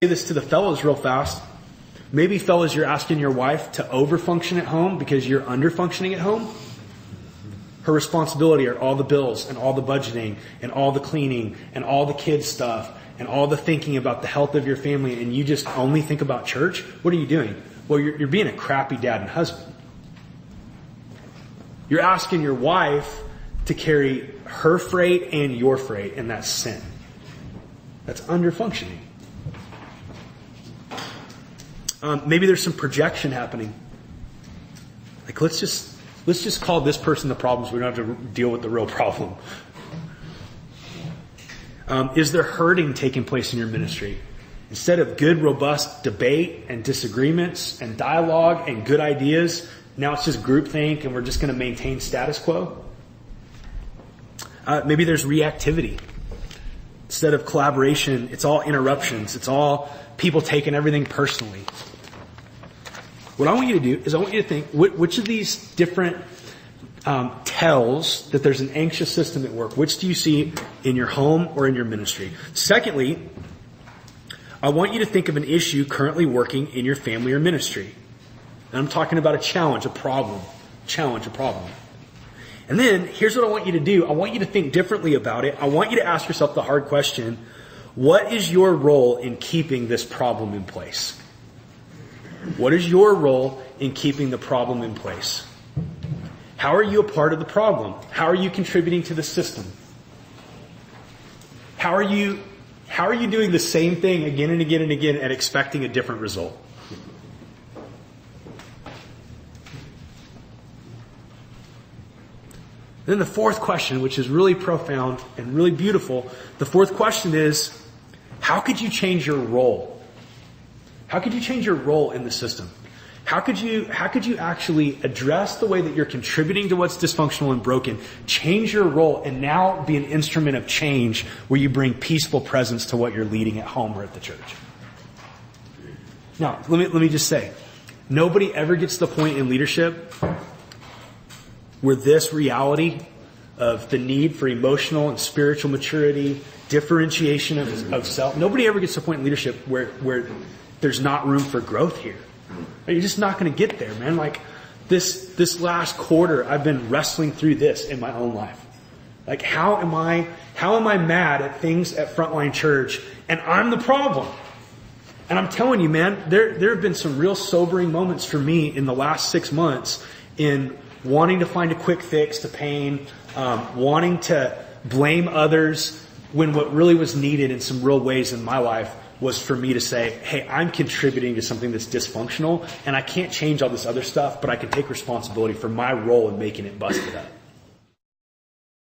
say this to the fellows real fast. Maybe fellas, you're asking your wife to overfunction at home because you're underfunctioning at home. Her responsibility are all the bills and all the budgeting and all the cleaning and all the kids stuff and all the thinking about the health of your family, and you just only think about church. What are you doing? Well, you're being a crappy dad and husband. You're asking your wife to carry her freight and your freight, and that's sin. That's underfunctioning. Maybe there's some projection happening. Like, let's just call this person the problem so we don't have to deal with the real problem. Is there hurting taking place in your ministry? Instead of good, robust debate and disagreements and dialogue and good ideas, now it's just groupthink and we're just going to maintain status quo. Maybe there's reactivity. Instead of collaboration, it's all interruptions. It's all people taking everything personally. What I want you to do is I want you to think, which of these different tells that there's an anxious system at work? Which do you see in your home or in your ministry? Secondly, I want you to think of an issue currently working in your family or ministry. And I'm talking about a challenge, a problem. And then, here's what I want you to do. I want you to think differently about it. I want you to ask yourself the hard question: what is your role in keeping this problem in place? What is your role in keeping the problem in place? How are you a part of the problem? How are you contributing to the system? How are you doing the same thing again and again and again and expecting a different result? Then the fourth question, which is really profound and really beautiful, the fourth question is, how could you change your role? How could you change your role in the system? How could you actually address the way that you're contributing to what's dysfunctional and broken, change your role, and now be an instrument of change where you bring peaceful presence to what you're leading at home or at the church? Now, let me just say, nobody ever gets to the point in leadership where this reality of the need for emotional and spiritual maturity, differentiation of self, nobody ever gets to a point in leadership where there's not room for growth here. You're just not going to get there, man. Like, this last quarter, I've been wrestling through this in my own life. Like, how am I mad at things at Frontline Church and I'm the problem? And I'm telling you, man, there have been some real sobering moments for me in the last 6 months in wanting to find a quick fix to pain, wanting to blame others when what really was needed in some real ways in my life was for me to say, hey, I'm contributing to something that's dysfunctional and I can't change all this other stuff, but I can take responsibility for my role in making it busted up.